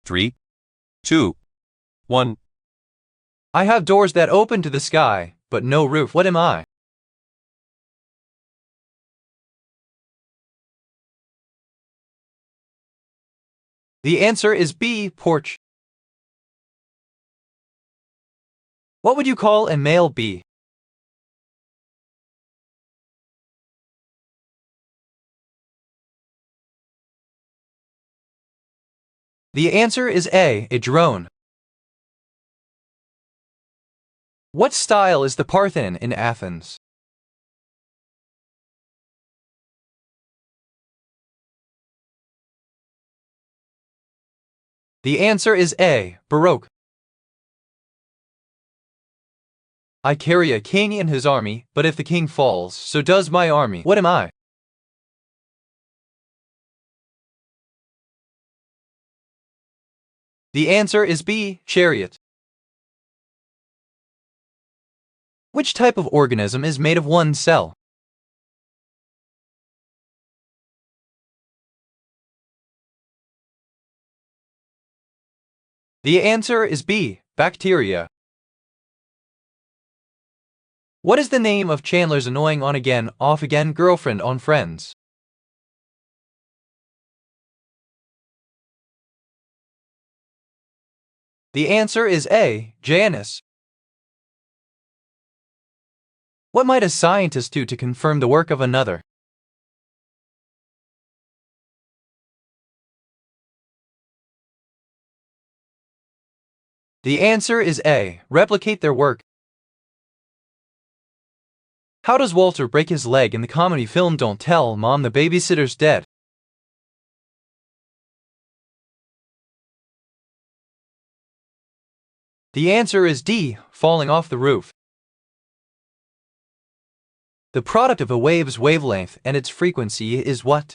3, 2, 1. I have doors that open to the sky, but no roof. What am I? The answer is B, porch. What would you call a male bee? The answer is A, a drone. What style is the Parthenon in Athens? The answer is A, Baroque. I carry a king in his army, but if the king falls, so does my army. What am I? The answer is B, chariot. Which type of organism is made of one cell? The answer is B, bacteria. What is the name of Chandler's annoying on-again, off-again girlfriend on Friends? The answer is A, Janice. What might a scientist do to confirm the work of another? The answer is A, replicate their work. How does Walter break his leg in the comedy film Don't Tell Mom the Babysitter's Dead? The answer is D, falling off the roof. The product of a wave's wavelength and its frequency is what?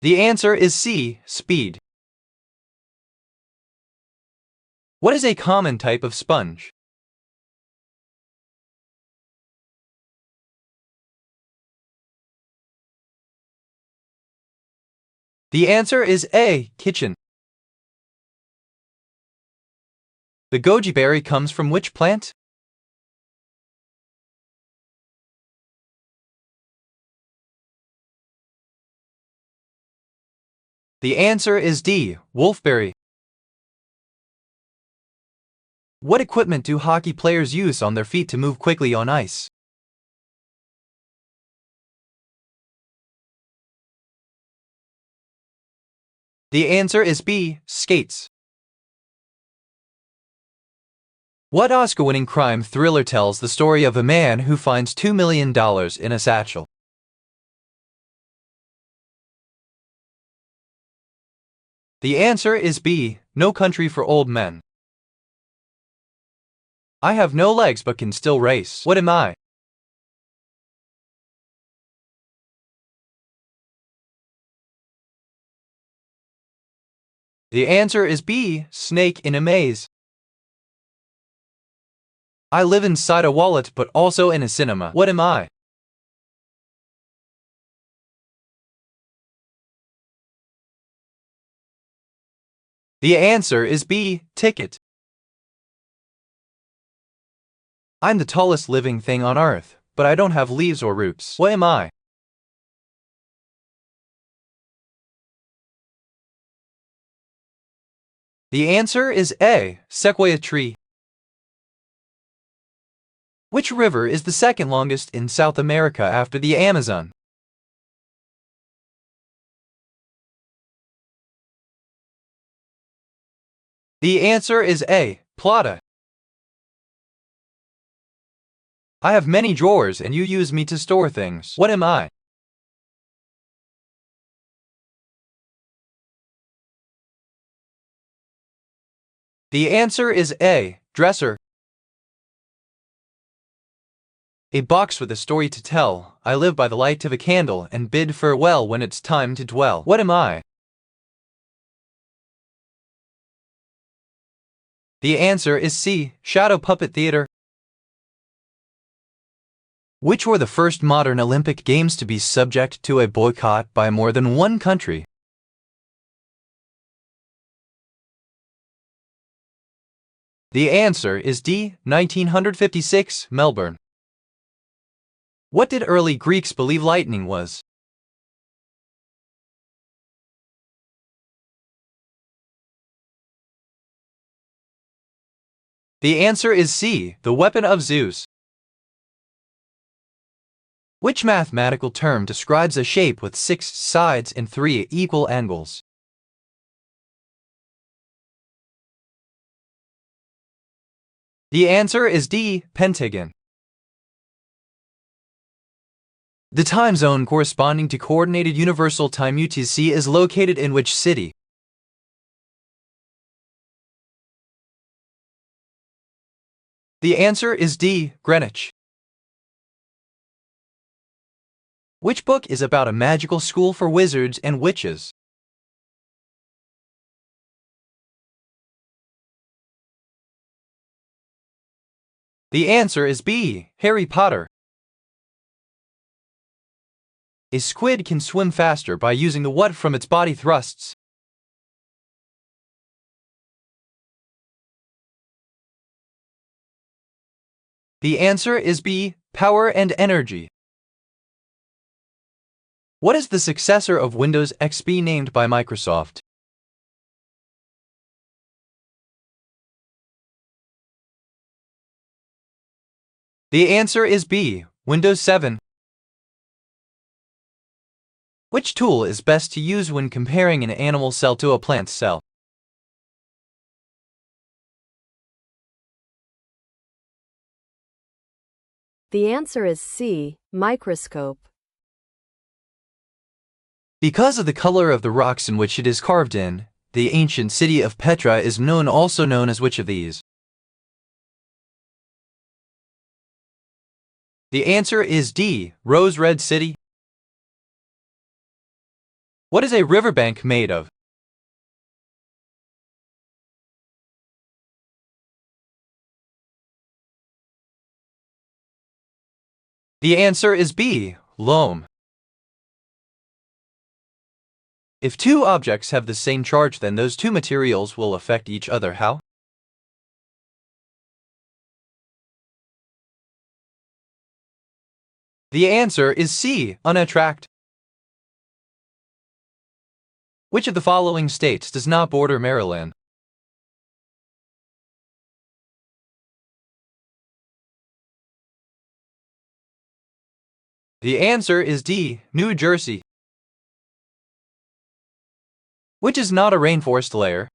The answer is C, speed. What is a common type of sponge? The answer is A, kitchen. The goji berry comes from which plant? The answer is D, wolfberry. What equipment do hockey players use on their feet to move quickly on ice? The answer is B, skates. What Oscar-winning crime thriller tells the story of a man who finds $2 million in a satchel? The answer is B, No Country for Old Men. I have no legs but can still race. What am I? The answer is B, snake in a maze. I live inside a wallet but also in a cinema. What am I? The answer is B, ticket. I'm the tallest living thing on Earth, but I don't have leaves or roots. What am I? The answer is A, sequoia tree. Which river is the second longest in South America after the Amazon? The answer is A, Plata. I have many drawers and you use me to store things. What am I? The answer is A, dresser. A box with a story to tell. I live by the light of a candle and bid farewell when it's time to dwell. What am I? The answer is C, shadow puppet theater. Which were the first modern Olympic Games to be subject to a boycott by more than one country? The answer is D. 1956, Melbourne. What did early Greeks believe lightning was? The answer is C. The weapon of Zeus. Which mathematical term describes a shape with 6 sides and 3 equal angles? The answer is D. Pentagon. The time zone corresponding to Coordinated Universal Time (UTC) is located in which city? The answer is D. Greenwich. Which book is about a magical school for wizards and witches? The answer is B. Harry Potter. A squid can swim faster by using the what from its body thrusts? The answer is B. Power and energy. What is the successor of Windows XP named by Microsoft? The answer is B. Windows 7. Which tool is best to use when comparing an animal cell to a plant cell? The answer is C. Microscope. Because of the color of the rocks in which it is carved in, the ancient city of Petra is also known as which of these? The answer is D. Rose Red City. What is a riverbank made of? The answer is B. Loam. If two objects have the same charge, then those two materials will affect each other how? The answer is C. Unattract. Which of the following states does not border Maryland? The answer is D. New Jersey. Which is not a rainforest layer?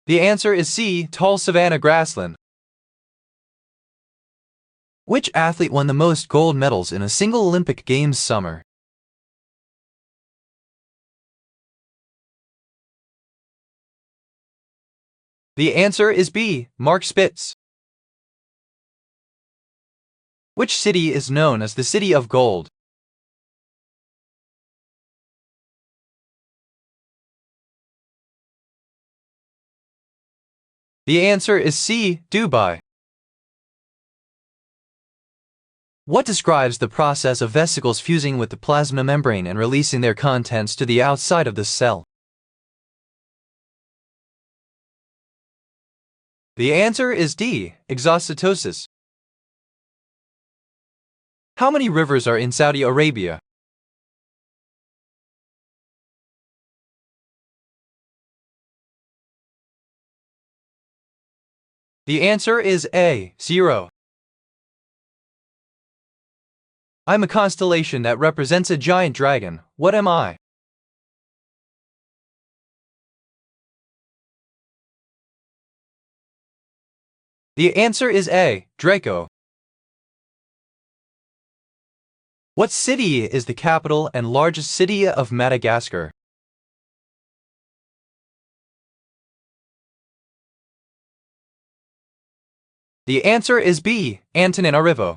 The answer is C. Tall savanna grassland. Which athlete won the most gold medals in a single Olympic Games summer? The answer is B. Mark Spitz. Which city is known as the City of Gold? The answer is C. Dubai. What describes the process of vesicles fusing with the plasma membrane and releasing their contents to the outside of the cell? The answer is D. Exocytosis. How many rivers are in Saudi Arabia? The answer is A. 0. I'm a constellation that represents a giant dragon. What am I? The answer is A. Draco. What city is the capital and largest city of Madagascar? The answer is B. Antananarivo.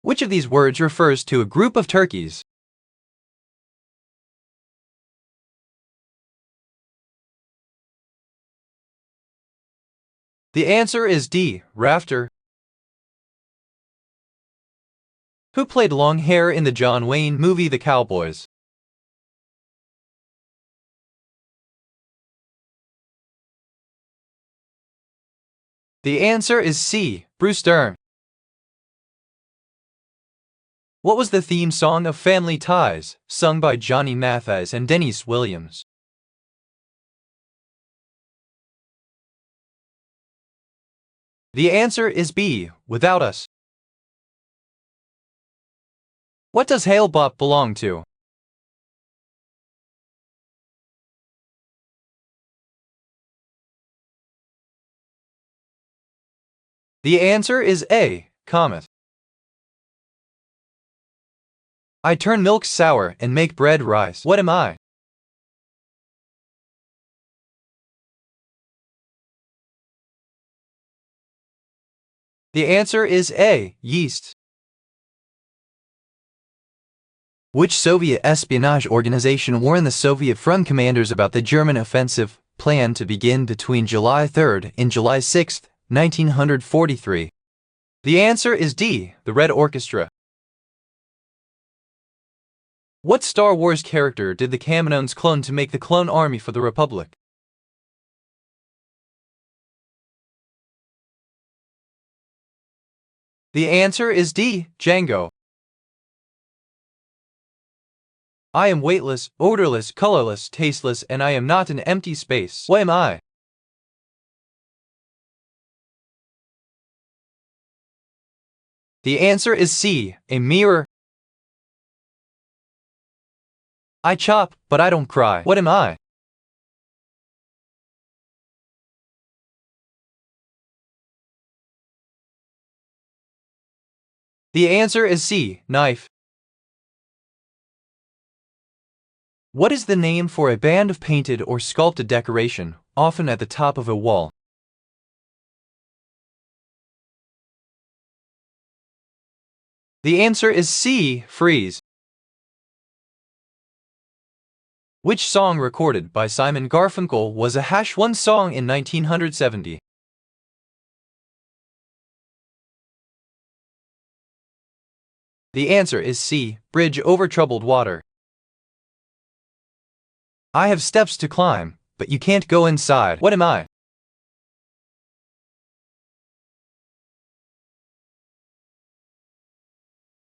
Which of these words refers to a group of turkeys? The answer is D. Rafter. Who played long hair in the John Wayne movie The Cowboys? The answer is C. Bruce Dern. What was the theme song of Family Ties, sung by Johnny Mathis and Denise Williams? The answer is B. Without Us. What does Hale Bopp belong to? The answer is A. Comet. I turn milk sour and make bread rise. What am I? The answer is A. Yeast. Which Soviet espionage organization warned the Soviet front commanders about the German offensive planned to begin between July 3rd and July 6th, 1943? The answer is D. The Red Orchestra. What Star Wars character did the Kaminoans clone to make the clone army for the Republic? The answer is D. Jango. I am weightless, odorless, colorless, tasteless, and I am not an empty space. What am I? The answer is C. A mirror. I chop, but I don't cry. What am I? The answer is C. Knife. What is the name for a band of painted or sculpted decoration, often at the top of a wall? The answer is C. Frieze. Which song recorded by Simon Garfunkel was a #1 song in 1970? The answer is C. Bridge Over Troubled Water. I have steps to climb, but you can't go inside. What am I?